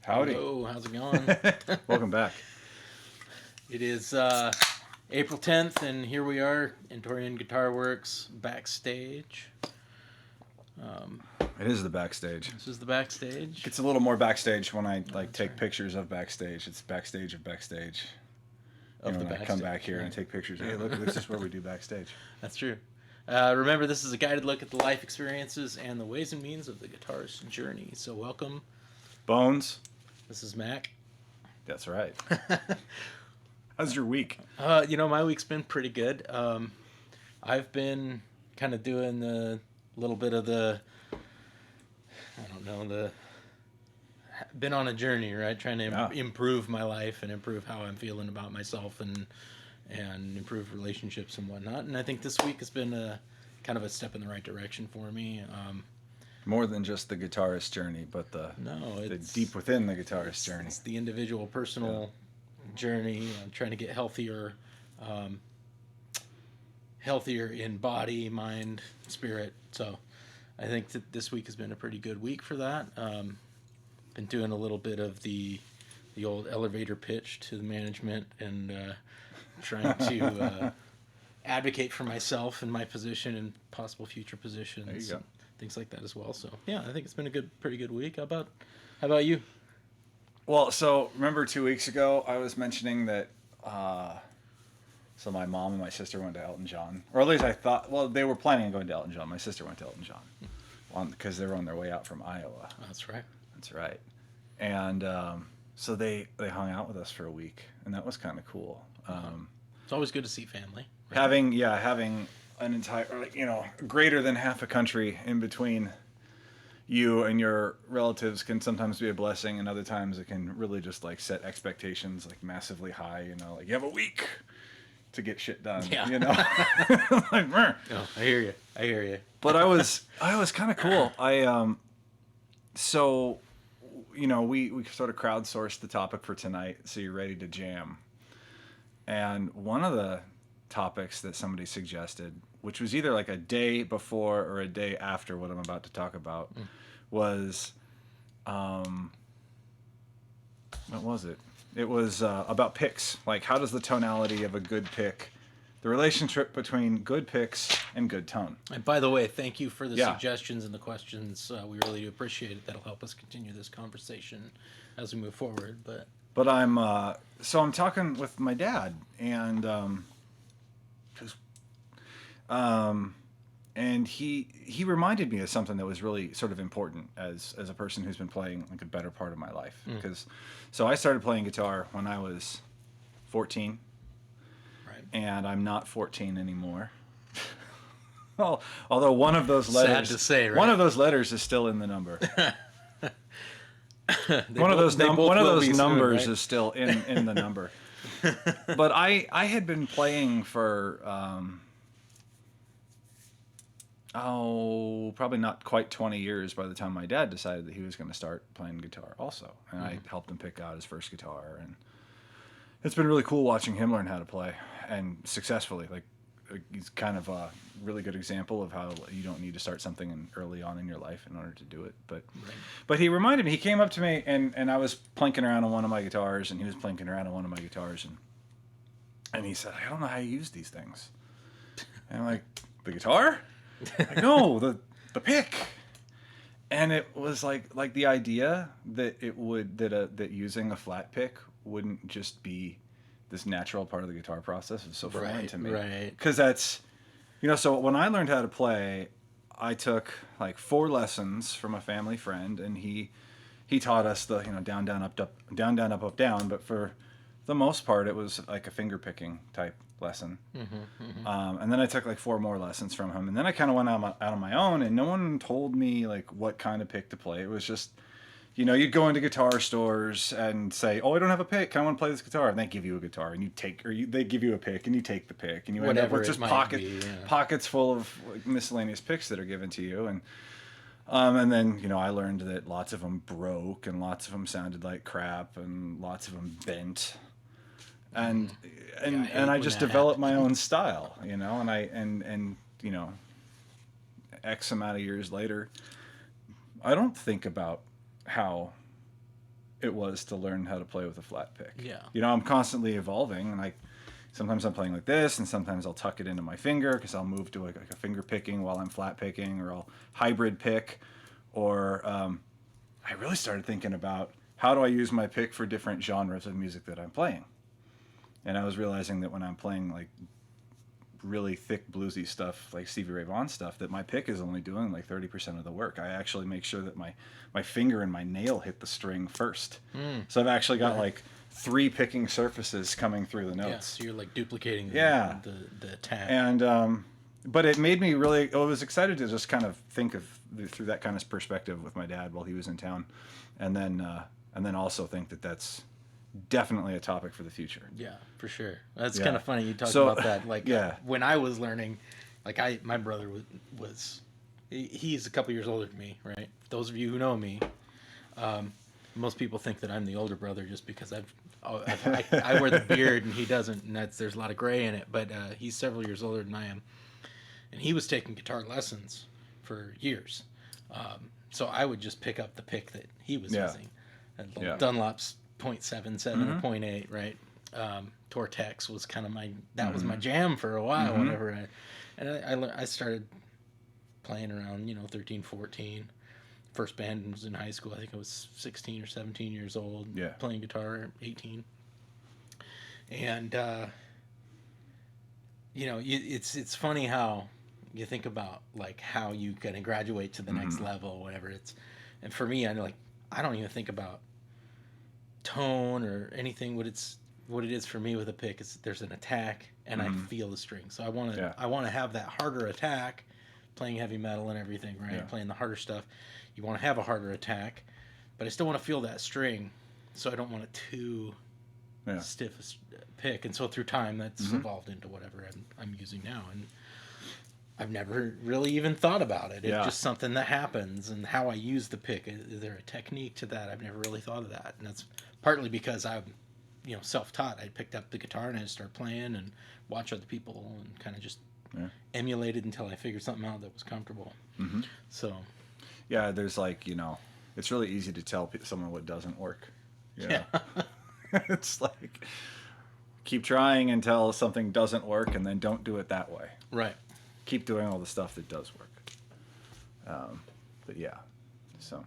Howdy. Hello, how's it going? Welcome back. It is April 10th, and here we are in Torian Guitar Works backstage. It is the backstage. This is the backstage. It's a little more backstage when I take pictures of backstage. It's backstage of backstage. Of the when I come back here and take pictures. Hey, look, this is where we do backstage. That's true. Remember, this is a guided look at the life experiences and the ways and means of the guitarist's journey. So welcome. Bones. This is Mac. That's right. How's your week? My week's been pretty good. I've been kind of doing the little bit of been on a journey, right? Trying to improve my life and improve how I'm feeling about myself and improve relationships and whatnot. And I think this week has been a kind of a step in the right direction for me. More than just the guitarist journey, but the deep within the guitarist journey. It's the individual, personal journey. I'm trying to get healthier in body, mind, spirit. So I think that this week has been a pretty good week for that. Been doing a little bit of the old elevator pitch to the management and trying to advocate for myself and my position and possible future positions. There you go. Things like that as well. So yeah, I think it's been a pretty good week. How about you? Well, so remember 2 weeks ago I was mentioning that so my mom and my sister went to Elton John, or at least I thought. Well, they were planning on going to Elton John. My sister went to Elton John because they were on their way out from Iowa. That's right. That's right. And so they hung out with us for a week, and that was kind of cool. It's always good to see family. Right? Having an entire, greater than half a country in between you and your relatives can sometimes be a blessing, and other times it can really just set expectations massively high. Like you have a week to get shit done. Yeah. Oh, I hear you. But I was kind of cool. So we sort of crowdsourced the topic for tonight, so you're ready to jam. And one of the topics that somebody suggested, which was either a day before or a day after what I'm about to talk about, was what was it? It was about picks. How does the tonality of a good pick, the relationship between good picks and good tone. And by the way, thank you for the suggestions and the questions. We really do appreciate it. That'll help us continue this conversation as we move forward. But I'm talking with my dad, and and he reminded me of something that was really sort of important as a person who's been playing a better part of my life. So I started playing guitar when I was 14. Right. And I'm not 14 anymore. Well, although one of those letters, sad to say, right? One of those letters is still in the number. One of those numbers right? is still in the number. But I had been playing for probably not quite 20 years by the time my dad decided that he was going to start playing guitar also. And I helped him pick out his first guitar, and it's been really cool watching him learn how to play, and successfully. He's kind of a really good example of how you don't need to start something early on in your life in order to do it. But he reminded me, he came up to me, and I was plinking around on one of my guitars, and he was plinking around on one of my guitars, and he said, "I don't know how you use these things." And I'm like, "The guitar?" No, the pick. And it was like the idea that that using a flat pick wouldn't just be this natural part of the guitar process was so foreign to me. Right. Because that's, so when I learned how to play, I took 4 lessons from a family friend, and he taught us the down down up up down down up up down, but for the most part it was a finger picking type lesson. And then I took 4 more lessons from him, and then I kind of went out on my own, and no one told me what kind of pick to play. It was just, you'd go into guitar stores and say, "Oh, I don't have a pick. I want to play this guitar," and they give you a guitar, and they give you a pick, and you take the pick, and you end up with just pockets full of miscellaneous picks that are given to you, and then I learned that lots of them broke, and lots of them sounded like crap, and lots of them bent. And I just developed my own style, and X amount of years later, I don't think about how it was to learn how to play with a flat pick. Yeah. You know, I'm constantly evolving, and sometimes I'm playing like this, and sometimes I'll tuck it into my finger because I'll move to like a finger picking while I'm flat picking, or I'll hybrid pick, or I really started thinking about how do I use my pick for different genres of music that I'm playing. And I was realizing that when I'm playing like really thick bluesy stuff like Stevie Ray Vaughan stuff, that my pick is only doing like 30% of the work. I actually make sure that my finger and my nail hit the string first. So I've actually got like 3 picking surfaces coming through the notes. Yeah, so you're like duplicating the attack. And but it made me really, I was excited to just kind of think of through that kind of perspective with my dad while he was in town, and then also think that that's definitely a topic for the future. Yeah, for sure. That's Yeah. kind of funny you talk So, about that. Like, yeah. when I was learning, like my brother was he's a couple years older than me, right? Those of you who know me, most people think that I'm the older brother just because I wear the beard and he doesn't, and there's a lot of gray in it. But he's several years older than I am, and he was taking guitar lessons for years. So I would just pick up the pick that he was using, and Dunlop's 0.77 or 0.8, right? Tortex was kind of was my jam for a while. Whenever I started playing around 13, 14. First band was in high school. I think I was 16 or 17 years old. Yeah. Playing guitar at 18. And it's funny how you think about like how you kind of graduate to the next level, whatever it's. And for me, I don't even think about tone or anything. What it is for me with a pick is there's an attack and I feel the string. So I want to have that harder attack, playing heavy metal and everything, right? Yeah. Playing the harder stuff. You want to have a harder attack, but I still want to feel that string, so I don't want it too stiff a pick. And so through time, that's evolved into whatever I'm using now. And I've never really even thought about it. It's just something that happens, and how I use the pick. Is there a technique to that? I've never really thought of that, and that's partly because I'm, self-taught. I picked up the guitar and I just started playing and watch other people and kind of just emulated until I figured something out that was comfortable. So. Yeah, there's like, it's really easy to tell someone what doesn't work. Yeah. It's like, keep trying until something doesn't work, and then don't do it that way. Right. Keep doing all the stuff that does work. But yeah, so.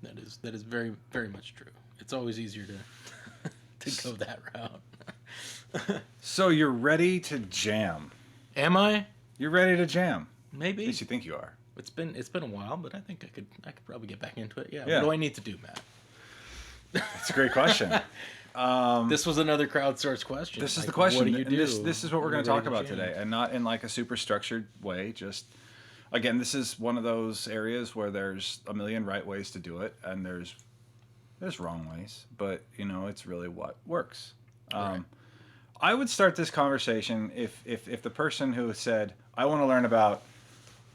That is very, very much true. It's always easier to go that route. So you're ready to jam. Am I? You're ready to jam. Maybe. At least you think you are. It's been a while, but I think I could probably get back into it. Yeah. Yeah. What do I need to do, Matt? That's a great question. This was another crowdsourced question. This is the question. What do you do? This is what we're going to talk about today, and not in like a super structured way. Just, again, this is one of those areas where there's a million right ways to do it, and there's wrong ways, but it's really what works. Right. I would start this conversation if the person who said, I want to learn about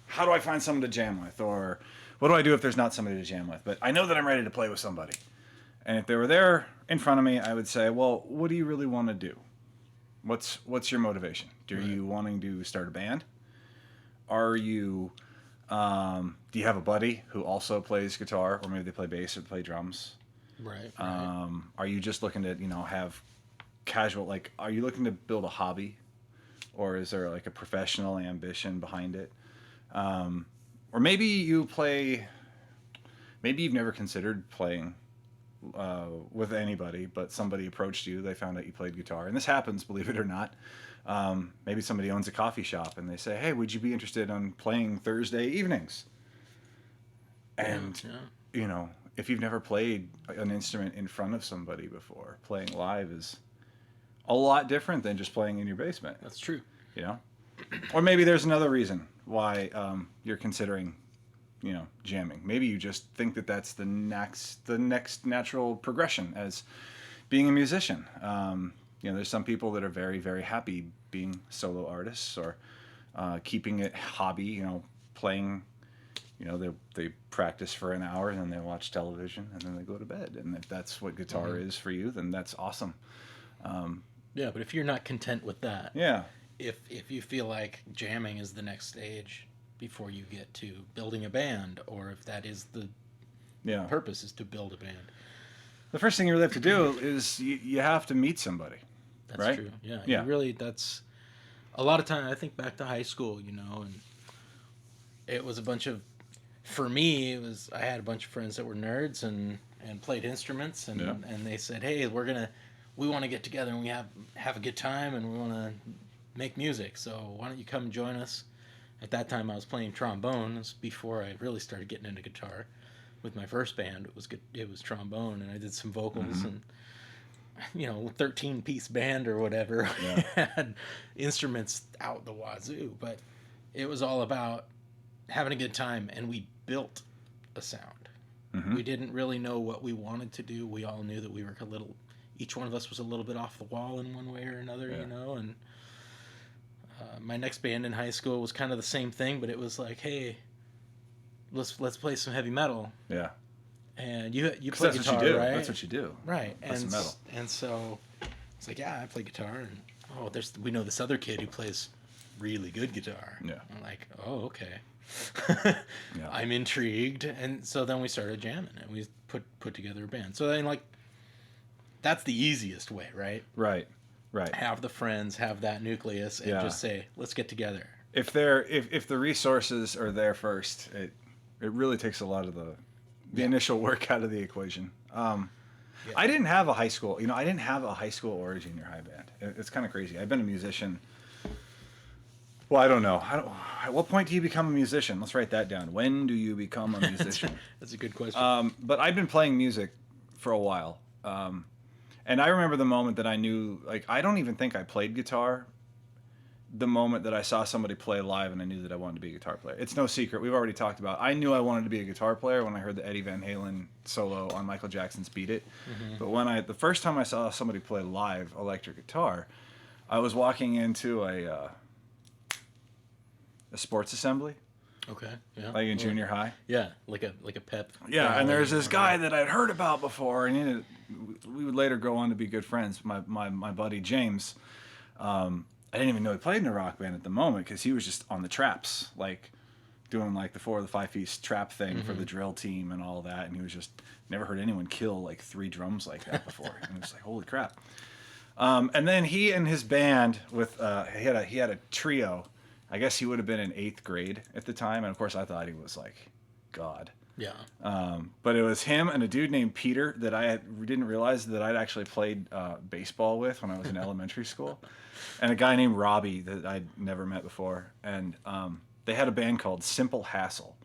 how do I find someone to jam with, or what do I do if there's not somebody to jam with, but I know that I'm ready to play with somebody. And if they were there in front of me, I would say, well, what do you really want to do? What's your motivation? Are you wanting to start a band? Are you, do you have a buddy who also plays guitar, or maybe they play bass or play drums? Right. Are you just looking to, have casual, like, are you looking to build a hobby, or is there like a professional ambition behind it? Or maybe you've never considered playing with anybody, but somebody approached you, they found out you played guitar, and this happens, believe it or not. Maybe somebody owns a coffee shop and they say, hey, would you be interested in playing Thursday evenings? And if you've never played an instrument in front of somebody before, playing live is a lot different than just playing in your basement. That's true. Or maybe there's another reason why you're considering jamming. Maybe you just think that that's the next natural progression as being a musician. There's some people that are very, very happy being solo artists, or keeping it hobby, playing, they practice for an hour and then they watch television and then they go to bed. And if that's what guitar is for you, then that's awesome. Yeah, but if you're not content with that, if you feel like jamming is the next stage before you get to building a band, or if that is the Yeah. purpose is to build a band. The first thing you really have to do is you have to meet somebody. That's Right? true. Yeah. Yeah. You really, that's a lot of time. I think back to high school, you know, and it was a bunch of, for me, it was, I had a bunch of friends that were nerds and played instruments, and, Yeah. and they said, hey, we want to get together and we have a good time and we want to make music. So why don't you come join us? At that time, I was playing trombone. It was before I really started getting into guitar. With my first band, it was trombone, and I did some vocals, and 13-piece band or whatever. Yeah. Had instruments out the wazoo, but it was all about having a good time, and we built a sound. Mm-hmm. We didn't really know what we wanted to do. We all knew that we were each one of us was a little bit off the wall in one way or another, Yeah. you know, and my next band in high school was kind of the same thing, but it was like, hey, let's play some heavy metal. Yeah. And you 'Cause play that's guitar, what you do. right? That's what you do. Right. Play some metal. And so it's like, yeah, I play guitar, and we know this other kid who plays really good guitar. Yeah. I'm like, oh, okay. Yeah. I'm intrigued, and so then we started jamming, and we put together a band. So then, like, that's the easiest way, right? Right. Right. Have the friends, have that nucleus, and Yeah. just say, let's get together. If the resources are there first, it really takes a lot of the initial work out of the equation. I didn't have a high school, I didn't have a high school or a junior high band. It's kind of crazy. I've been a musician. Well, I don't know. At what point do you become a musician? Let's write that down. When do you become a musician? That's a good question. But I've been playing music for a while. And I remember the moment that I knew, like, I don't even think I played guitar the moment that I saw somebody play live and I knew that I wanted to be a guitar player. It's no secret. We've already talked about, I knew I wanted to be a guitar player when I heard the Eddie Van Halen solo on Michael Jackson's Beat It. But the first time I saw somebody play live electric guitar, I was walking into a sports assembly, Okay. Yeah. like in junior high. Yeah, like a pep. Yeah, and there's this guy that I'd heard about before, and we would later go on to be good friends. My buddy James, I didn't even know he played in a rock band at the moment because he was just on the traps, like doing like the 4 or the 5 piece trap thing for the drill team and all that. And he was just never heard anyone kill like 3 drums like that before. And it was like, holy crap. And then he and his band with he had a trio. I guess he would have been in 8th grade at the time, and of course I thought he was like God. Yeah. But it was him and a dude named Peter that didn't realize that I'd actually played baseball with when I was in elementary school, and a guy named Robbie that I'd never met before. And they had a band called Simple Hassle.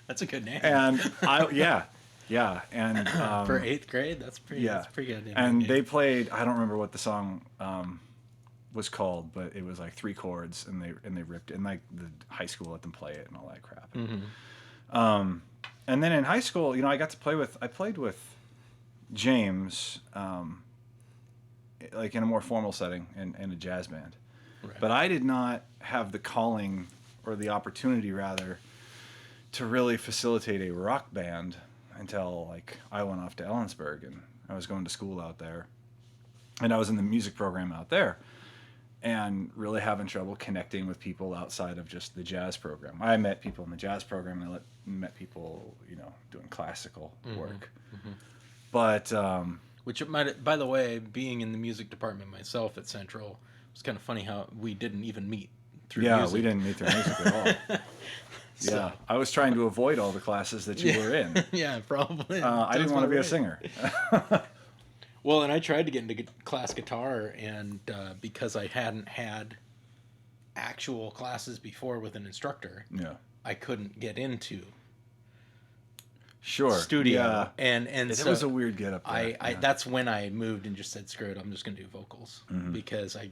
That's a good name. And and For 8th grade, that's pretty. yeah, That's pretty good. and they played. I don't remember what the song was called, but it was like 3 chords, and they ripped it, and like the high school let them play it and all that crap. And then in high school, I got to I played with James, like in a more formal setting in a jazz band. Right. But I did not have the calling or the opportunity rather to really facilitate a rock band until like I went off to Ellensburg and I was going to school out there. And I was in the music program out there and really having trouble connecting with people outside of just the jazz program. I met people in the jazz program and I met people, doing classical work. But Which might, by the way, being in the music department myself at Central, it was kind of funny how we didn't even meet through music. we didn't meet through music at all. So- Yeah, I was trying to avoid all the classes that you were in. Yeah, probably. I didn't want to be a singer. Well, and I tried to get into class guitar, and because I hadn't had actual classes before with an instructor, Yeah, I couldn't get into sure. studio. Yeah. And It so was a weird get up there. I yeah. that's when I moved and just said, screw it, I'm just going to do vocals, Mm-hmm. because I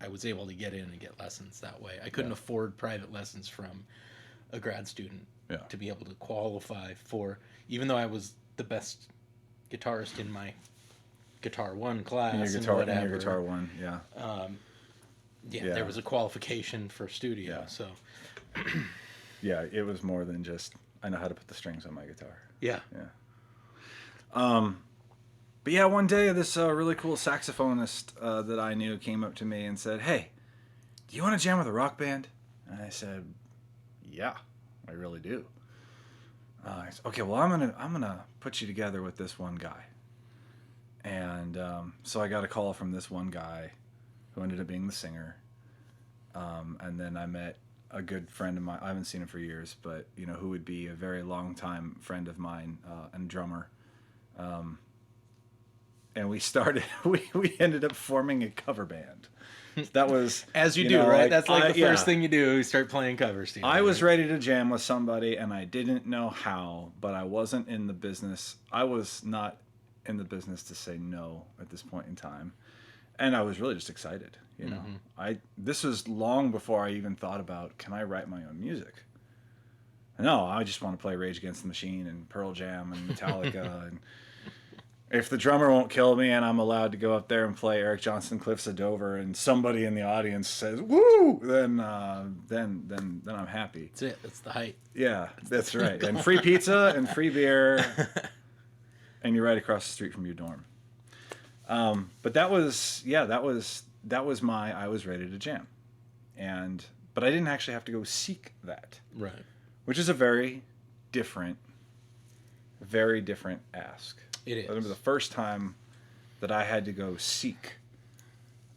was able to get in and get lessons that way. I couldn't afford private lessons from a grad student Yeah. to be able to qualify for, even though I was the best guitarist in my Guitar 1 class in your and guitar, whatever. in your guitar one. Yeah. Yeah, Yeah. there was a qualification for studio. Yeah. So Yeah, it was more than just I know how to put the strings on my guitar. yeah. But yeah, one day this really cool saxophonist that I knew came up to me and said, "Hey, do you want to jam with a rock band?" And I said, "Yeah, I really do." I said, okay, well, I'm gonna put you together with this one guy. And so I got a call from this one guy who ended up being the singer. And then I met a good friend of mine. I haven't seen him for years, but who would be a very long time friend of mine and drummer. And we started. We ended up forming a cover band. That was As you do, right? like, That's like the first yeah. thing you do. You start playing covers together. I was ready to jam with somebody, and I didn't know how, but I wasn't in the business. I was not in the business to say no at this point in time, and I was really just excited. This was long before I even thought about, can I write my own music? No, I just want to play Rage Against the Machine and Pearl Jam and Metallica. And if the drummer won't kill me and I'm allowed to go up there and play Eric Johnson, Cliffs of Dover, and somebody in the audience says "woo," then I'm happy. That's it. That's the height. Yeah, that's right. And free pizza and free beer, and you're right across the street from your dorm. But that was my I was ready to jam, but I didn't actually have to go seek that, Right. which is a very different ask. It is. It was the first time that I had to go seek,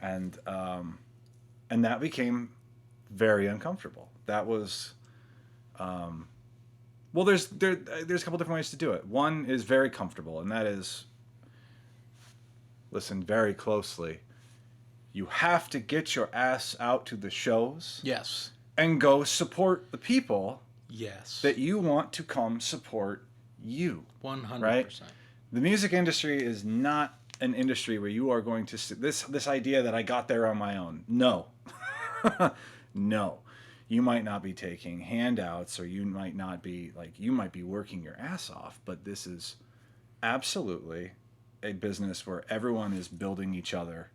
and that became very uncomfortable. That was, well, there's a couple different ways to do it. One is very comfortable, and that is, listen very closely. You have to get your ass out to the shows. Yes. And go support the people. Yes. That you want to come support you. 100%. Right? The music industry is not an industry where you are going to this idea that I got there on my own. No. No. You might not be taking handouts, or you might be working your ass off, but this is absolutely a business where everyone is building each other,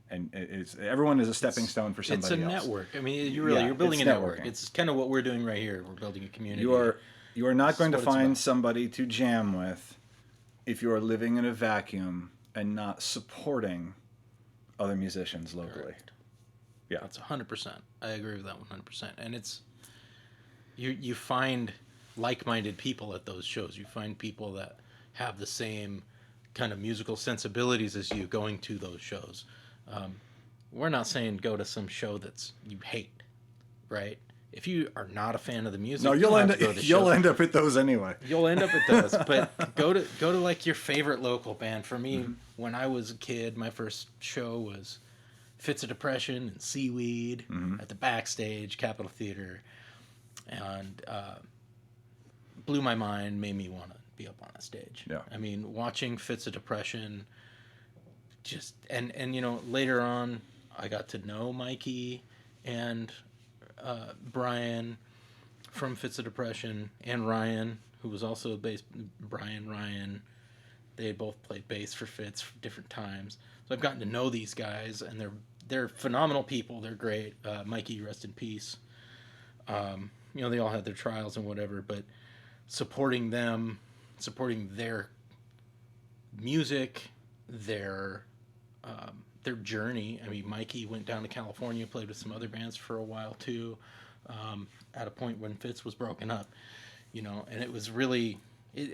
and everyone is a stepping stone for somebody else. It's a network. I mean, you're building a network. Networking. It's kind of what we're doing right here. We're building a community. You are not going to find about. somebody to jam with if you are living in a vacuum and not supporting other musicians locally. Correct. Yeah, That's 100%. I agree with that 100%. And it's you find like-minded people at those shows. You find people that have the same kind of musical sensibilities as you going to those shows. We're not saying go to some show that's you hate, right? If you are not a fan of the music, no, you'll end up at those anyway. You'll end up at those, but go to like your favorite local band. For me, when I was a kid, my first show was Fits of Depression and Seaweed at the Backstage Capitol Theater, and blew my mind. Made me want to be up on a stage. Yeah. I mean, watching Fits of Depression, just and later on, I got to know Mikey and Brian from Fits of Depression, and Ryan, who was also a bass. Ryan, they both played bass for Fits for different times. So I've gotten to know these guys, and they're phenomenal people. They're great. Mikey, rest in peace. They all had their trials and whatever, but supporting them, supporting their music, their journey. I mean, Mikey went down to California, played with some other bands for a while too, at a point when Fitz was broken up, and it was really,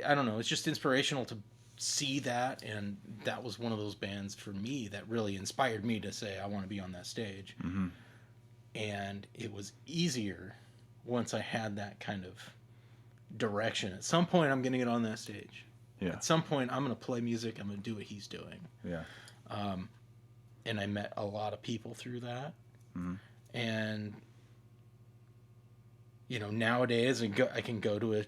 I don't know, it's just inspirational to see that, and that was one of those bands for me that really inspired me to say, I want to be on that stage. Mm-hmm. And it was easier once I had that kind of direction. At some point, I'm going to get on that stage. Yeah. At some point, I'm going to play music. I'm going to do what he's doing. Yeah. And I met a lot of people through that. Mm-hmm. And nowadays I can go to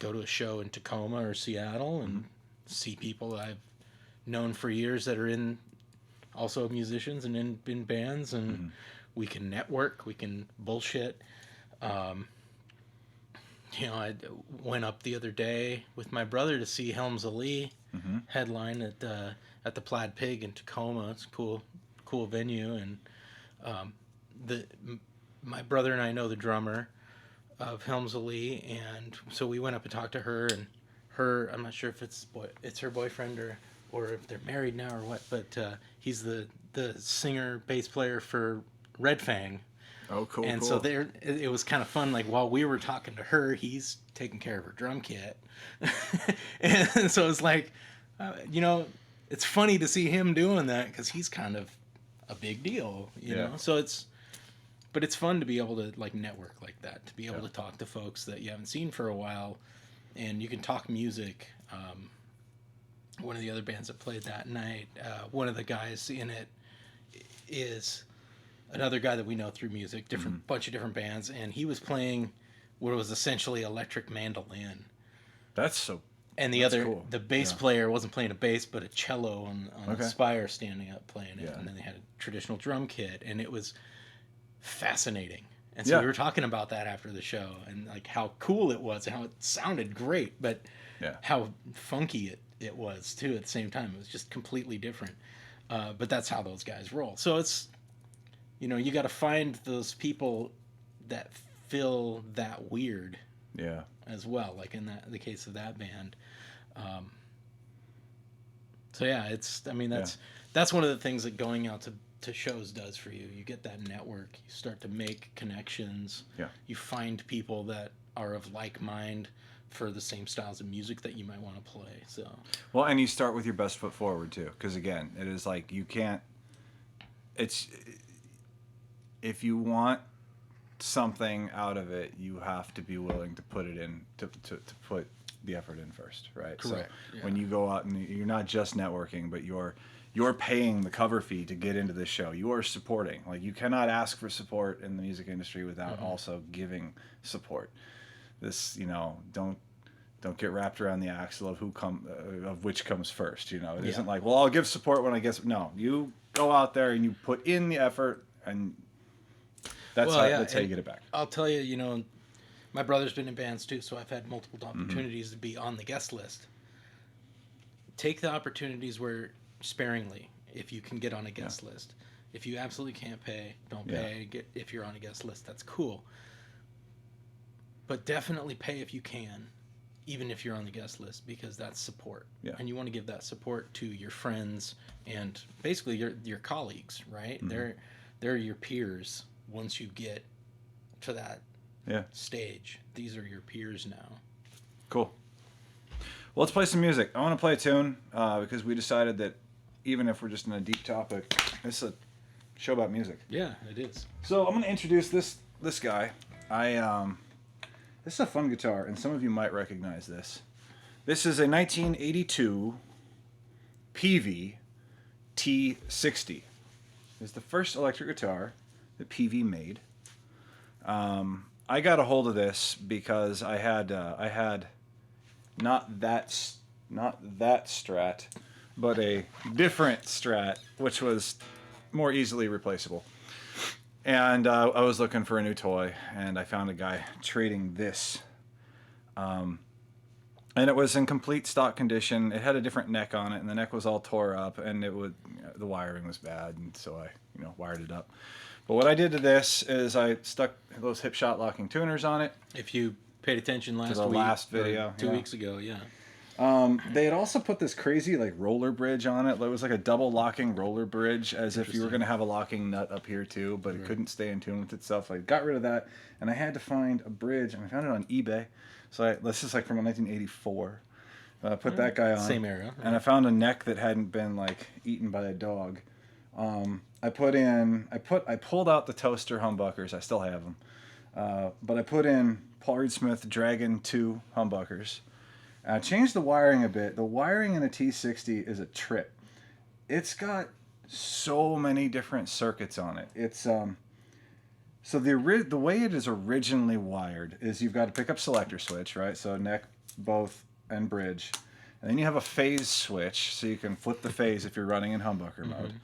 a show in Tacoma or Seattle and see people that I've known for years that are also musicians and in bands, and we can network, we can bullshit. I went up the other day with my brother to see Helms Ali headline at the Plaid Pig in Tacoma. It's a cool venue, and my brother and I know the drummer of Helms Ali, and so we went up and talked to her, and I'm not sure if it's her boyfriend or if they're married now or what, but he's the singer bass player for Red Fang. Oh, cool. And cool. so there, it was kind of fun. Like while we were talking to her, he's taking care of her drum kit, and so it's like, you know, it's funny to see him doing that because he's kind of a big deal, you Yeah. know. So but it's fun to be able to like network like that, to be able Yeah. to talk to folks that you haven't seen for a while, and you can talk music. One of the other bands that played that night, one of the guys in it is another guy that we know through music, different bunch of different bands, and he was playing what was essentially electric mandolin. That's so. And That's cool. the bass player wasn't playing a bass, but a cello on Okay. a spire standing up playing it. Yeah. And then they had a traditional drum kit, and it was fascinating. And so Yeah. we were talking about that after the show, and like how cool it was and how it sounded great, but Yeah. how funky it was too at the same time. It was just completely different. But that's how those guys roll. So it's, you know, you got to find those people that feel that weird Yeah. as well, like in the case of that band. So yeah, that's one of the things that going out to shows does for you. You get that network, you start to make connections. Yeah. You find people that are of like mind for the same styles of music that you might want to play. So Well, and you start with your best foot forward too, because again, it is like you can't. It's if you want something out of it, you have to be willing to put it in to put the effort in first, right? Correct, So yeah. when you go out and you're not just networking, but you're paying the cover fee to get into this show. You are supporting. Like you cannot ask for support in the music industry without also giving support. This, you know, don't get wrapped around the axle of of which comes first. You know, it isn't like, well, I'll give support when I guess. No, you go out there and you put in the effort, and that's how you get it back. I'll tell you, you know, my brother's been in bands too, so I've had multiple opportunities to be on the guest list. Take the opportunities where sparingly, if you can get on a guest list. If you absolutely can't pay, don't pay. If you're on a guest list, that's cool. But definitely pay if you can, even if you're on the guest list, because that's support. Yeah. And you want to give that support to your friends and basically your colleagues, right? They're your peers once you get to that stage. These are your peers now. Cool. Well, let's play some music. I want to play a tune because we decided that even if we're just in a deep topic, this is a show about music. Yeah, it is. So I'm going to introduce this guy. This is a fun guitar, and some of you might recognize this. This is a 1982 Peavey T60. It's the first electric guitar that Peavey made. I got a hold of this because I had not that Strat, but a different Strat, which was more easily replaceable. And I was looking for a new toy, and I found a guy trading this. And it was in complete stock condition. It had a different neck on it, and the neck was all tore up, and the wiring was bad, and so I wired it up. But what I did to this is I stuck those hip shot locking tuners on it. If you paid attention last the week, last video, or 2 weeks ago, They had also put this crazy like roller bridge on it. It was like a double locking roller bridge, as if you were going to have a locking nut up here too, but it couldn't stay in tune with itself. I got rid of that, and I had to find a bridge, and I found it on eBay. So this is like from 1984. I put that guy on. Same era. And I found a neck that hadn't been like eaten by a dog. I pulled out the toaster humbuckers. I still have them. But I put in Paul Reed Smith Dragon 2 humbuckers. I changed the wiring a bit. The wiring in a T60 is a trip. It's got so many different circuits on it. It's so the way it is originally wired is you've got a pickup selector switch, right? So neck, both, and bridge. And then you have a phase switch, so you can flip the phase if you're running in humbucker mode.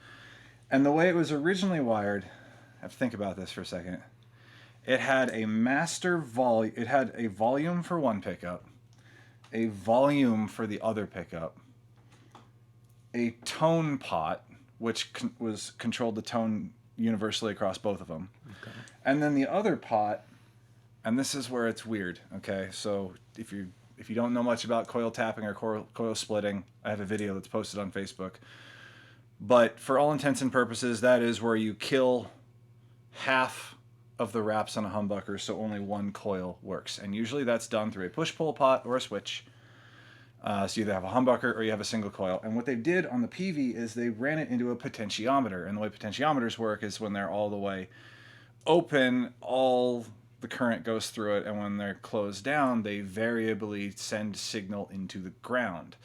And the way it was originally wired, I have to think about this for a second. It had a master volume. It had a volume for one pickup, a volume for the other pickup, a tone pot, which controlled the tone universally across both of them, and then the other pot. And this is where it's weird. Okay, so if you don't know much about coil tapping or coil splitting, I have a video that's posted on Facebook. But for all intents and purposes, that is where you kill half of the wraps on a humbucker so only one coil works. And usually that's done through a push-pull pot or a switch. So you either have a humbucker or you have a single coil. And what they did on the Peavey is they ran it into a potentiometer. And the way potentiometers work is when they're all the way open, all the current goes through it. And when they're closed down, they variably send signal into the ground.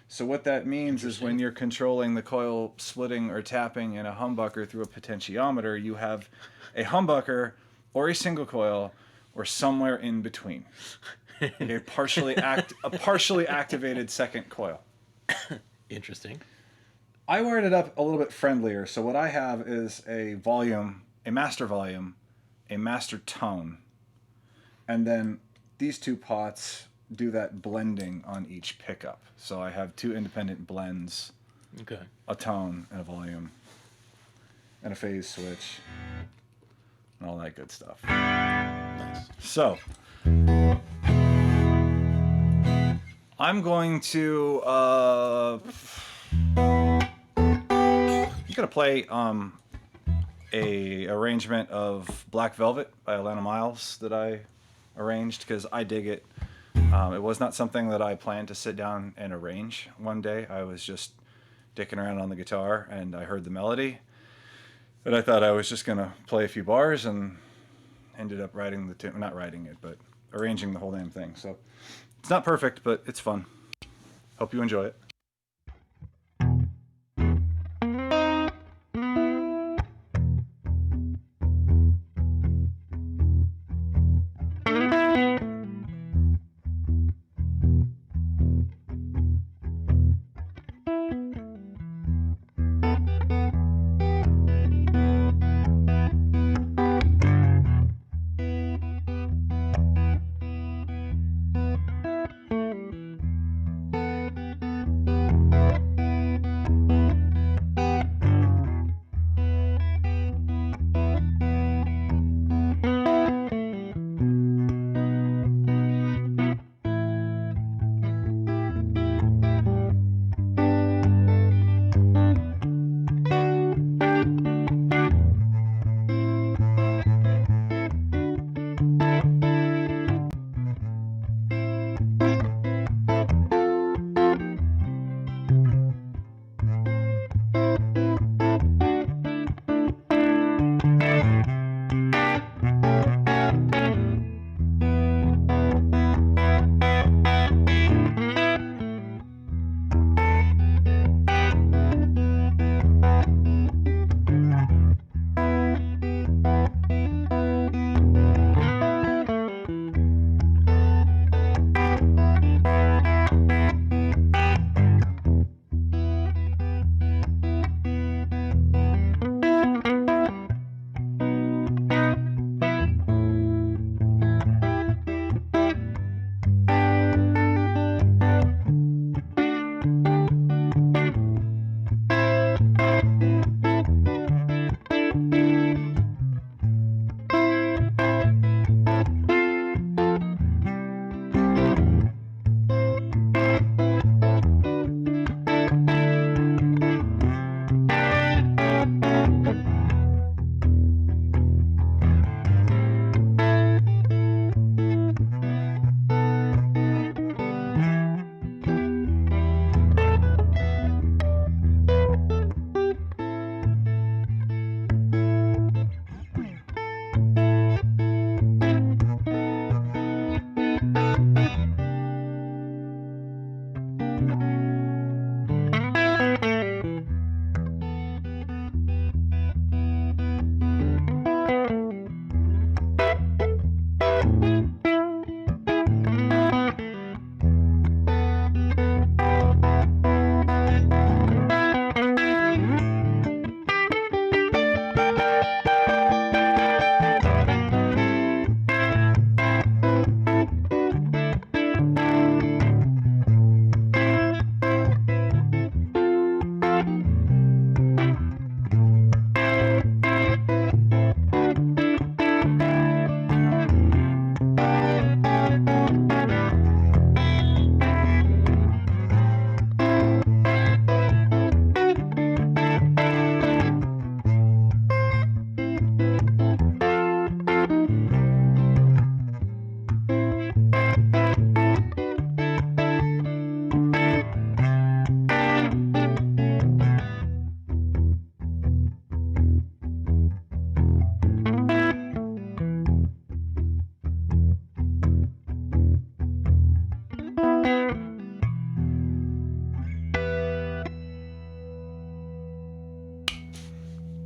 So what that means is when you're controlling the coil splitting or tapping in a humbucker through a potentiometer, you have a humbucker or a single coil or somewhere in between. A partially activated second coil. Interesting. I wired it up a little bit friendlier. So what I have is a volume, a master volume, a master tone, and then these two pots do that blending on each pickup. So I have two independent blends, Okay. a tone and a volume, and a phase switch, and all that good stuff. Nice. So I'm going to play a arrangement of Black Velvet by Alana Miles that I arranged because I dig it. It was not something that I planned to sit down and arrange one day. I was just dicking around on the guitar and I heard the melody and I thought I was just going to play a few bars and ended up writing the tune, not writing it, but arranging the whole damn thing. So it's not perfect, but it's fun. Hope you enjoy it.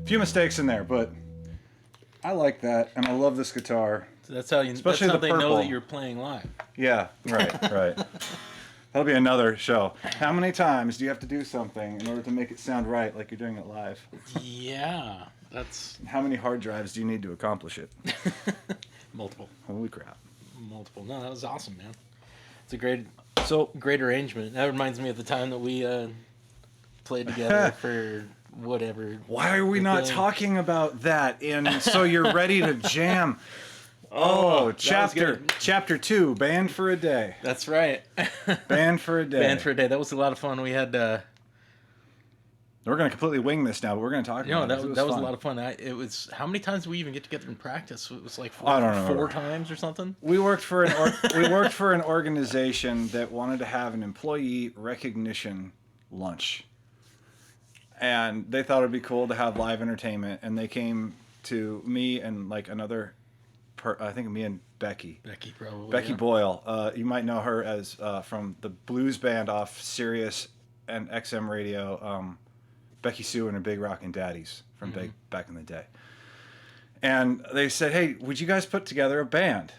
few mistakes in there, but I like that, and I love this guitar. So that's how Especially that's how the they know purple. that you're playing live. Yeah, right. That'll be another show. How many times do you have to do something in order to make it sound right, like you're doing it live? Yeah, that's How many hard drives do you need to accomplish it? multiple. Holy crap. Multiple. No, that was awesome, man. It's a great So, great arrangement. That reminds me of the time that we played together for whatever. why are we not thing. talking about that? And so you're ready to jam. Oh, that was good. chapter 2, Band for a Day. That's right. Band for a Day. Band for a Day. That was a lot of fun. We had We're going to completely wing this now, but we're going to talk no, about it. that was a fun. lot of fun. It was how many times did we even get together in practice? It was like I don't know. 4 times or something. We worked for an organization that wanted to have an employee recognition lunch, and they thought it'd be cool to have live entertainment. And they came to me and like another, I think me and Becky. Becky probably. Becky yeah. Boyle. You might know her as from the blues band off Sirius and XM radio. Becky Sue and her Big Rockin' Daddies from back in the day. And they said, "Hey, would you guys put together a band?"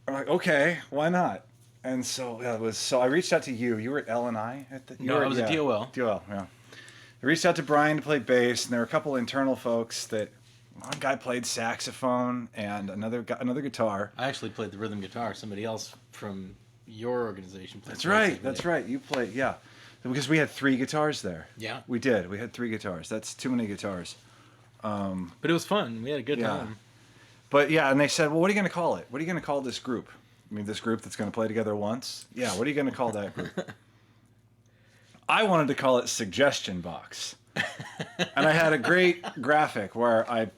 I'm like, "Okay, why not?" And so it was. So I reached out to you. You were at L&I at the. No, I was at DOL. DOL, yeah. I reached out to Brian to play bass, and there were a couple internal folks that. One guy played saxophone and another guitar. I actually played the rhythm guitar. Somebody else from your organization played. That's right. That's right. You played, yeah. Because we had 3 guitars there. Yeah. We did. We had 3 guitars. That's too many guitars. But it was fun. We had a good Yeah. time. But yeah, and they said, "Well, what are you going to call it? What are you going to call this group? I mean, this group that's going to play together once? Yeah, what are you going to call that group?" I wanted to call it Suggestion Box. And I had a great graphic where I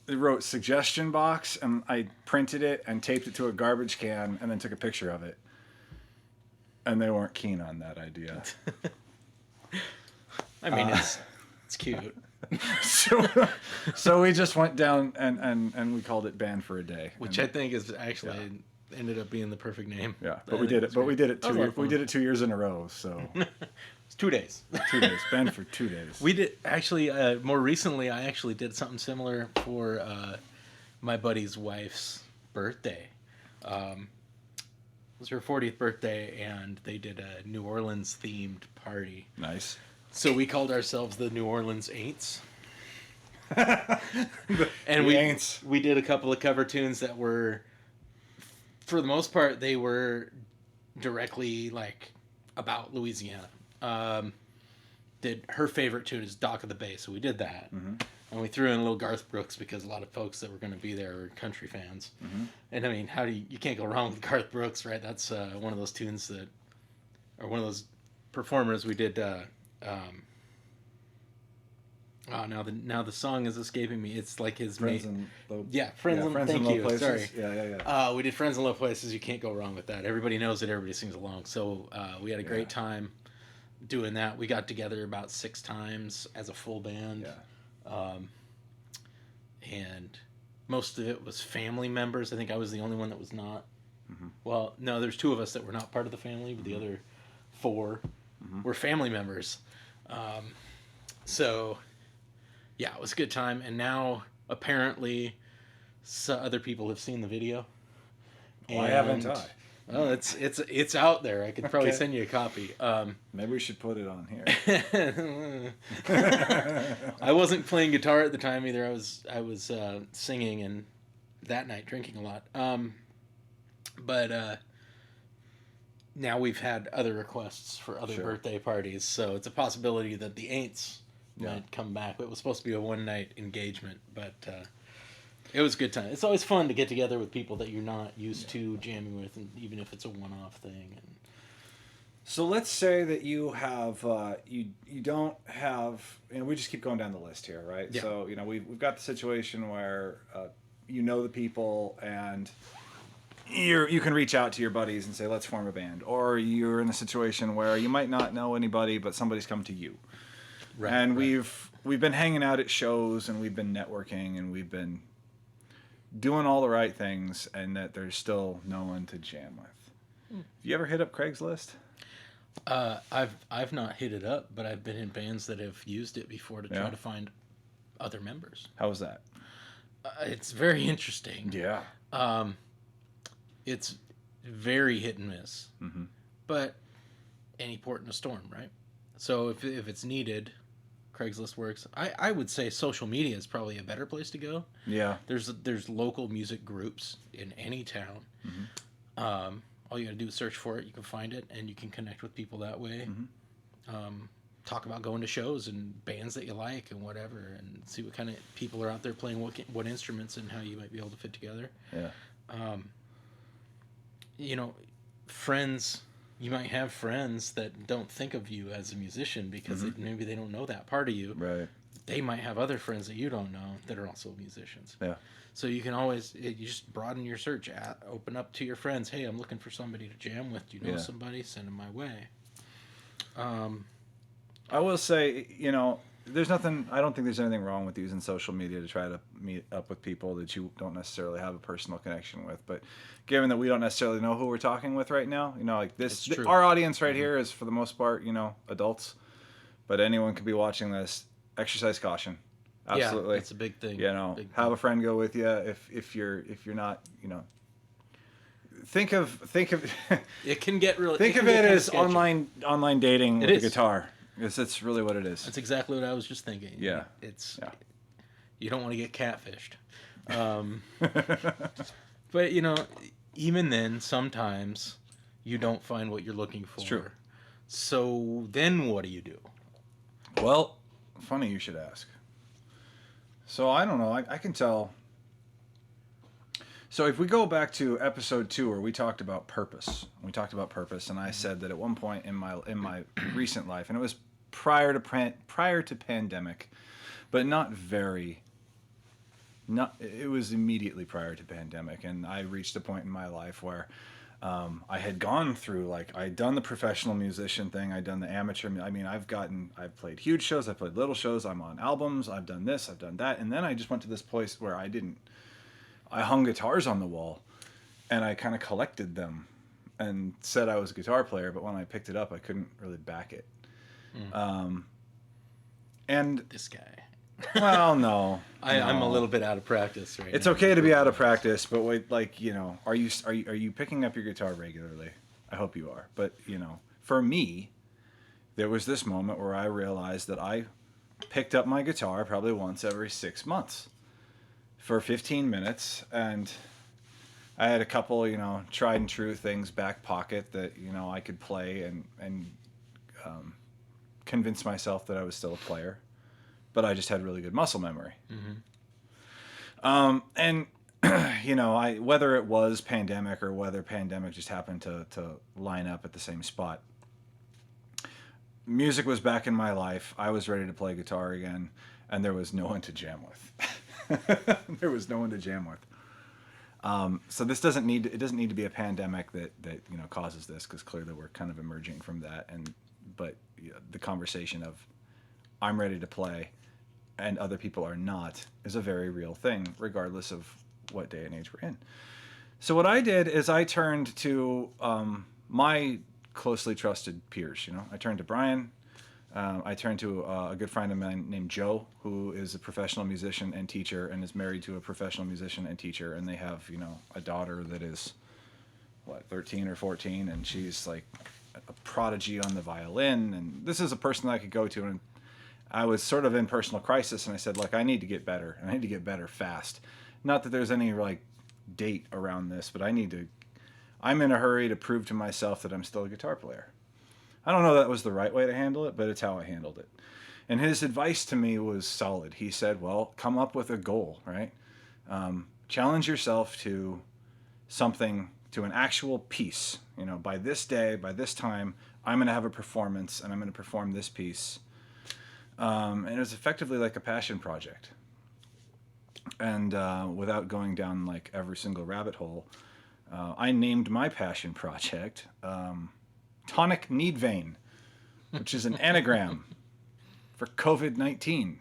wrote Suggestion Box, and I printed it and taped it to a garbage can and then took a picture of it. And they weren't keen on that idea. I mean, it's cute. So we just went down and we called it Band for a Day. Which and, I think is actually ended up being the perfect name. yeah, I but we think did it. it's But we great. did it That was a lot of fun. 2 years in a row. So It's 2 days. 2 days. Band for 2 days. We did actually more recently. I actually did something similar for my buddy's wife's birthday. It was her 40th birthday, and they did a New Orleans themed party. Nice. So we called ourselves the New Orleans Aints. And we did a couple of cover tunes that were, for the most part, they were directly like about Louisiana. Did her favorite tune is Dock of the Bay, so we did that, and we threw in a little Garth Brooks because a lot of folks that were going to be there were country fans. And I mean, you can't go wrong with Garth Brooks, right? That's one of those tunes that, or one of those performers we did. Now the song is escaping me. It's like his Friends main. in Low, Friends in Friends in Thank Low you. Places. Sorry. Yeah. We did Friends in Low Places. You can't go wrong with that. Everybody knows it. Everybody sings along. So we had a great time doing that. We got together about 6 times as a full band. Yeah. And most of it was family members. I think I was the only one that was not. Well, no, there's 2 of us that were not part of the family, but the other 4 were family members. So, yeah, it was a good time. And now, apparently, other people have seen the video. Why haven't I? Oh, it's out there. I could probably send you a copy. Maybe we should put it on here. I wasn't playing guitar at the time either. I was singing and that night drinking a lot. But now we've had other requests for other birthday parties, so it's a possibility that the Aints might come back. It was supposed to be a one-night engagement, but it was a good time. It's always fun to get together with people that you're not used to jamming with, and even if it's a one-off thing. And so let's say that you have you don't have, and we just keep going down the list here, right? Yeah. So we've got the situation where the people and you can reach out to your buddies and say, let's form a band, or you're in a situation where you might not know anybody, but somebody's come to you. right, And right. we've been hanging out at shows, and we've been networking, and we've been doing all the right things, and that there's still no one to jam with. You ever hit up Craigslist? I've not hit it up, but I've been in bands that have used it before to try Yeah. to find other members. How was that? It's very interesting. Yeah. It's very hit and miss, Mm-hmm. but any port in a storm, right? So if it's needed, Craigslist works. I would say social media is probably a better place to go. Yeah. There's local music groups in any town. All you got to do is search for it. You can find it, and you can connect with people that way. Talk about going to shows and bands that you like and whatever, and see what kind of people are out there playing what instruments and how you might be able to fit together. Yeah. You know, friends. You might have friends that don't think of you as a musician because maybe they don't know that part of you. Right. They might have other friends that you don't know that are also musicians. Yeah. So you can always, you just broaden your search. Open up to your friends. Hey, I'm looking for somebody to jam with. Do you know Yeah. somebody? Send them my way. I will say, there's nothing. I don't think there's anything wrong with using social media to try to meet up with people that you don't necessarily have a personal connection with. But given that we don't necessarily know who we're talking with right now, like this, It's true. our audience right here is for the most part, adults. But anyone could be watching this. Exercise caution. Absolutely. Yeah, it's a big thing. Big Have thing. a friend go with you if you're not, think of It can get really. think of can get it kinda as sketchy. online dating with a is. guitar. Because that's really what it is. That's exactly what I was just thinking. Yeah. It's. Yeah. You don't want to get catfished. But even then, sometimes you don't find what you're looking for. It's true. So then, what do you do? Well, funny you should ask. So I don't know. I can tell. So if we go back to episode 2 where we talked about purpose, and I said that at one point in my recent life, and it was prior to pandemic, but not very. It was immediately prior to pandemic, and I reached a point in my life where I had gone through, I'd done the professional musician thing, I'd done the amateur. I mean, I've played huge shows, I've played little shows, I'm on albums, I've done this, I've done that, and then I just went to this place where I hung guitars on the wall, and I kind of collected them, and said I was a guitar player, but when I picked it up, I couldn't really back it. And This guy. well, no. I'm no. a little bit out of practice right now. It's okay to be out of practice, but wait, are you picking up your guitar regularly? I hope you are. But for me, there was this moment where I realized that I picked up my guitar probably once every 6 months for 15 minutes, and I had a couple, tried and true things back pocket that I could play and convince myself that I was still a player. But I just had really good muscle memory. And whether it was pandemic or whether pandemic just happened to line up at the same spot, music was back in my life. I was ready to play guitar again, and there was no one to jam with. There was no one to jam with. So this doesn't need to be a pandemic that causes this, because clearly we're kind of emerging from that. But the conversation of I'm ready to play and other people are not is a very real thing, regardless of what day and age we're in. So what I did is I turned to my closely trusted peers. I turned to Brian. I turned to a good friend of mine named Joe, who is a professional musician and teacher, and is married to a professional musician and teacher, and they have a daughter that is 13 or 14, and she's like a prodigy on the violin. And this is a person that I could go to, and I was sort of in personal crisis, and I said, look, I need to get better, and I need to get better fast. Not that there's any date around this, but I'm in a hurry to prove to myself that I'm still a guitar player. I don't know that was the right way to handle it, but it's how I handled it. And his advice to me was solid. He said, well, come up with a goal, right? Challenge yourself to something, to an actual piece. By this day, by this time, I'm going to have a performance, and I'm going to perform this piece. And it was effectively like a passion project. And without going down every single rabbit hole, I named my passion project Tonic Need Vein, which is an anagram for COVID-19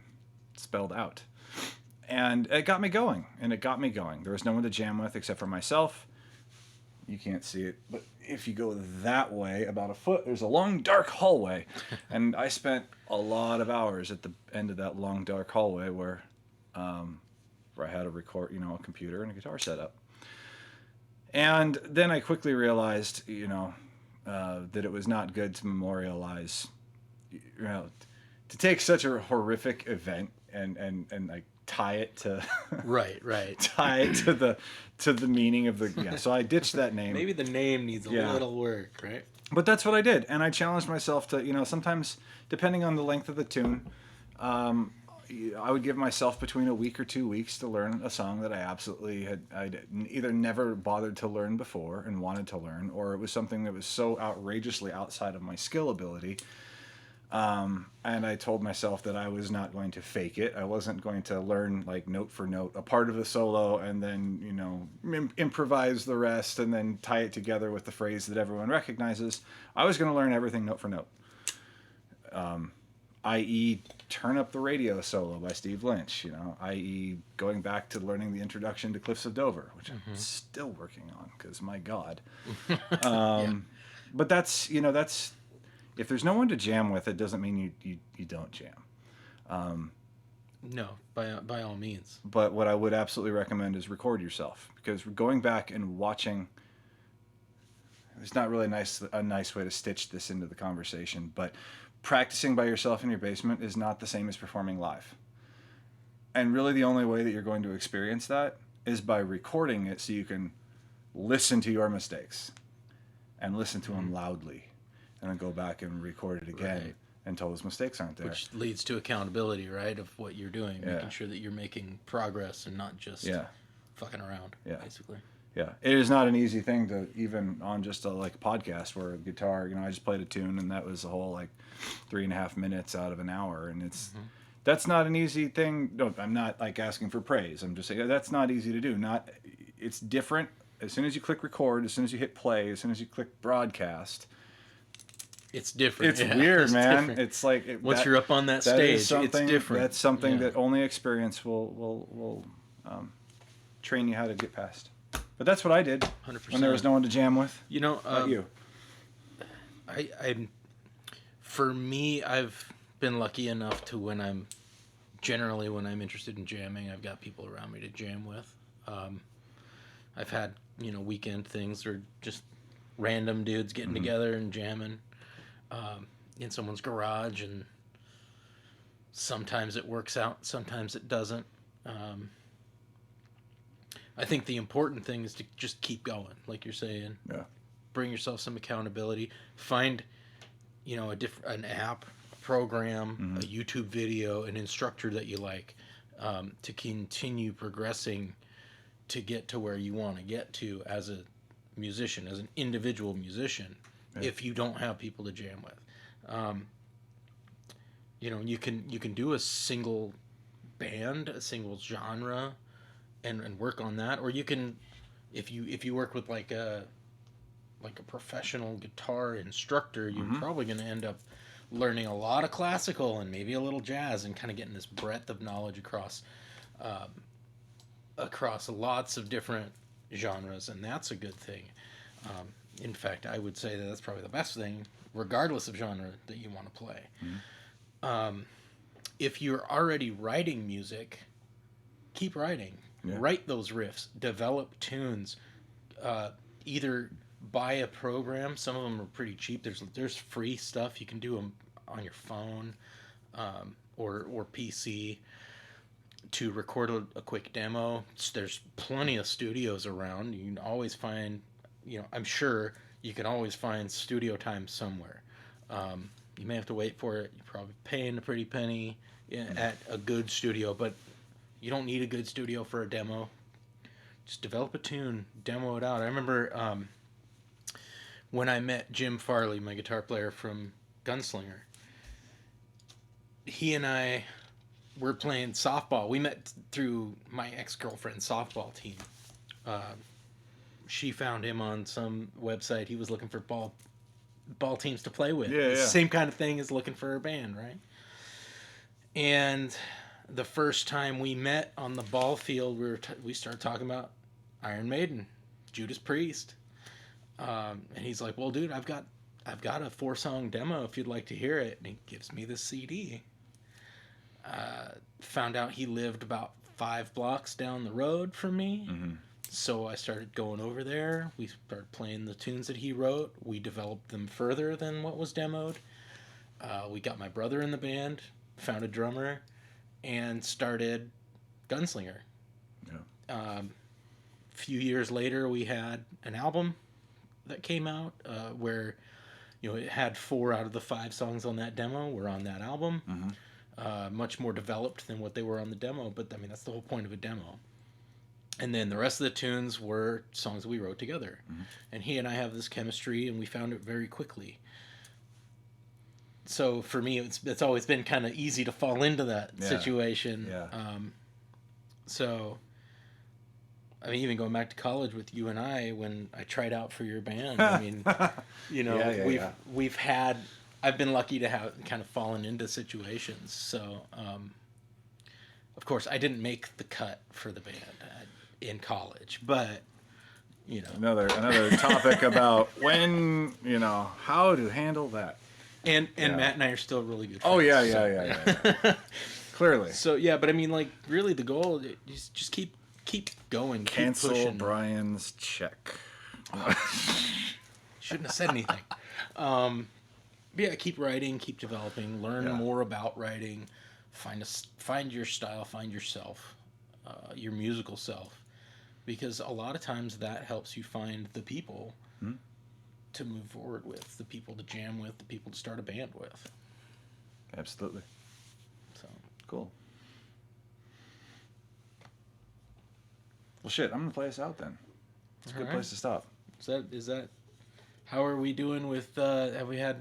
spelled out. And it got me going, There was no one to jam with except for myself. you can't see it, but if you go that way about a foot, there's a long dark hallway, and I spent a lot of hours at the end of that long dark hallway where I had a computer and a guitar set up. And then I quickly realized, that it was not good to memorialize, to take such a horrific event and like tie it to Right. tie it to the meaning of the So I ditched that name. Maybe the name needs a little work, right? But that's what I did, and I challenged myself to, sometimes depending on the length of the tune, I would give myself between a week or 2 weeks to learn a song that I'd either never bothered to learn before and wanted to learn, or it was something that was so outrageously outside of my skill ability. And I told myself that I was not going to fake it. I wasn't going to learn like note for note a part of the solo and then, improvise the rest and then tie it together with the phrase that everyone recognizes. I was going to learn everything note for note. I.e. Turn Up the Radio solo by Steve Lynch, i.e. going back to learning the introduction to Cliffs of Dover, which I'm still working on because my God. But that's if there's no one to jam with, it doesn't mean you don't jam. No, by all means. But what I would absolutely recommend is record yourself, because going back and watching, there's not really a nice way to stitch this into the conversation, but practicing by yourself in your basement is not the same as performing live. And really the only way that you're going to experience that is by recording it so you can listen to your mistakes and listen to them loudly, and then go back and record it again until those mistakes aren't there. Which leads to accountability, right, of what you're doing, making sure that you're making progress and not just fucking around, basically. Yeah, it is not an easy thing to, even on just a podcast where a guitar, I just played a tune and that was a whole 3.5 minutes out of an hour, and that's not an easy thing. No, I'm not asking for praise. I'm just saying that's not easy to do. It's different. As soon as you click record, as soon as you hit play, as soon as you click broadcast, it's different. It's weird, man. Different. It's like once you're up on that stage, it's different. That's something that only experience will train you how to get past. But that's what I did 100%. when there was no one to jam with. How about you? For me, I've been lucky enough to when I'm interested in jamming, I've got people around me to jam with. I've had weekend things or just random dudes getting together and jamming in someone's garage, and sometimes it works out, sometimes it doesn't. I think the important thing is to just keep going, like you're saying. Yeah. Bring yourself some accountability. Find, an app, a program, a YouTube video, an instructor that you like, to continue progressing to get to where you want to get to as a musician, as an individual musician. Yeah. If you don't have people to jam with, you can do a single band, a single genre, and work on that, or you can, if you work with like a professional guitar instructor, you're probably going to end up learning a lot of classical and maybe a little jazz, and kind of getting this breadth of knowledge across lots of different genres, and that's a good thing. In fact, I would say that's probably the best thing, regardless of genre that you want to play. If you're already writing music, keep writing. Yeah. Write those riffs, develop tunes, either buy a program. Some of them are pretty cheap. There's free stuff. You can do them on your phone or PC to record a quick demo. There's plenty of studios around. You can always find, I'm sure you can always find studio time somewhere. You may have to wait for it. You're probably paying a pretty penny at a good studio, but you don't need a good studio for a demo. Just develop a tune, demo it out. I remember when I met Jim Farley, my guitar player from Gunslinger, he and I were playing softball. We met through my ex-girlfriend's softball team. She found him on some website. He was looking for ball teams to play with. Yeah. Same kind of thing as looking for a band, right? And the first time we met on the ball field, we started talking about Iron Maiden, Judas Priest, And he's like, well, dude, I've got a 4-song demo if you'd like to hear it. And he gives me the CD. Found out he lived about 5 blocks down the road from me. Mm-hmm. So I started going over there. We started playing the tunes that he wrote. We developed them further than what was demoed. We got my brother in the band, found a drummer, and started Gunslinger. Yeah. A few years later, we had an album that came out where, it had 4 out of the 5 songs on that demo were on that album. Mm-hmm. Much more developed than what they were on the demo, but I mean that's the whole point of a demo. And then the rest of the tunes were songs we wrote together. Mm-hmm. And he and I have this chemistry, and we found it very quickly. So for me, it's always been kind of easy to fall into that situation. Yeah. So, I mean, even going back to college with you and I, when I tried out for your band, I mean, I've been lucky to have kind of fallen into situations. So, of course, I didn't make the cut for the band in college, but another topic about when how to handle that. And Matt and I are still really good friends. Oh yeah. Clearly. So yeah, but I mean, like, really, the goal is just keep going. Cancel keep pushing. Brian's check. Shouldn't have said anything. Yeah, keep writing, keep developing, learn more about writing, find your style, find yourself, your musical self, because a lot of times that helps you find the people to move forward with, the people to jam with, the people to start a band with. Absolutely. So cool. Well, shit, I'm gonna play us out then. It's a good place to stop. Is that? How are we doing with? Have we had?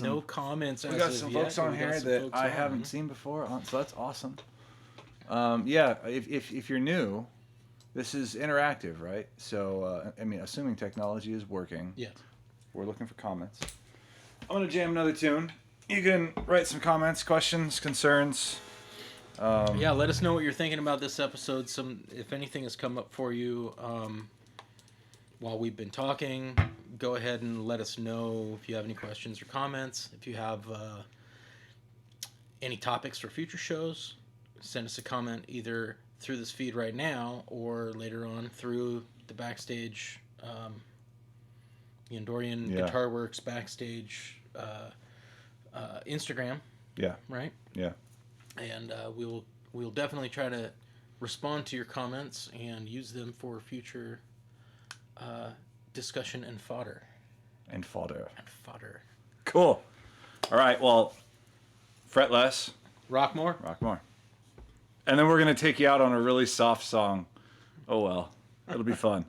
No comments. We got some folks on here that I haven't seen before, so that's awesome. Yeah, if you're new, this is interactive, right? So, I mean, assuming technology is working. Yes. We're looking for comments. I'm gonna jam another tune. You can write some comments, questions, concerns. Yeah, let us know what you're thinking about this episode. If anything has come up for you while we've been talking, go ahead and let us know if you have any questions or comments. If you have any topics for future shows, send us a comment either through this feed right now or later on through the Backstage, the Andorian Guitar Works Backstage Instagram. Yeah. Right? Yeah. And we'll definitely try to respond to your comments and use them for future discussion and fodder. And fodder. Cool. All right. Well, fret less. Rock more. And then we're going to take you out on a really soft song. Oh, well. It'll be fun.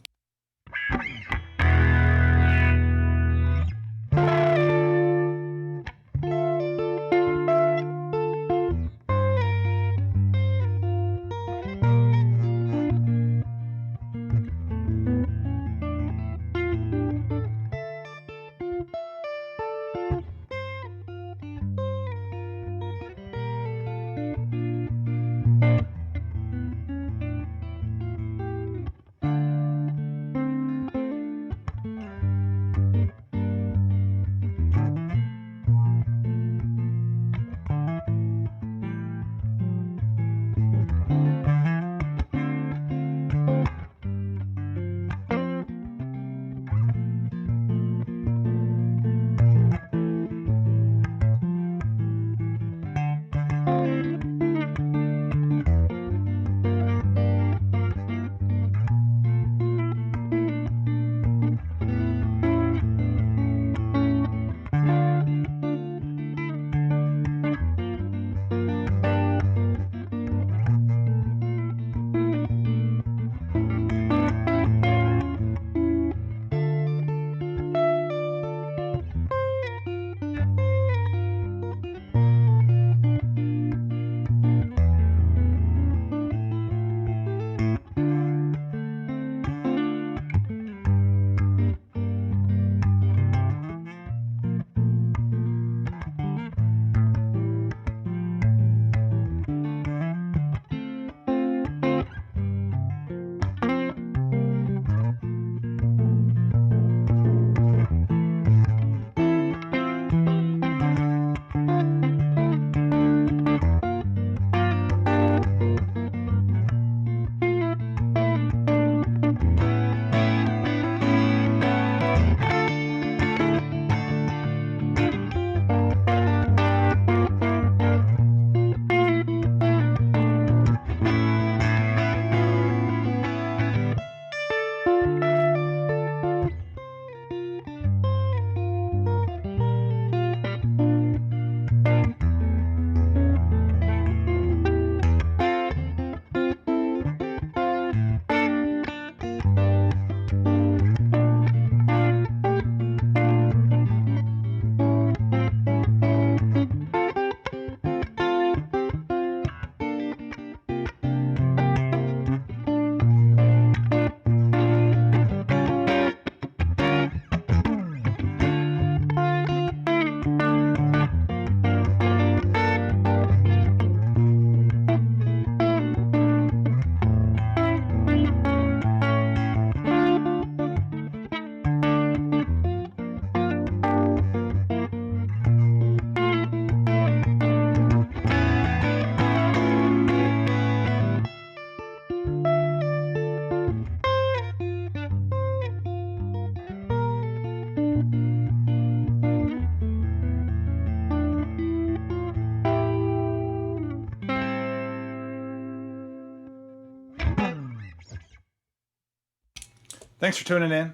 Thanks for tuning in.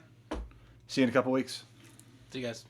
See you in a couple weeks. See you guys.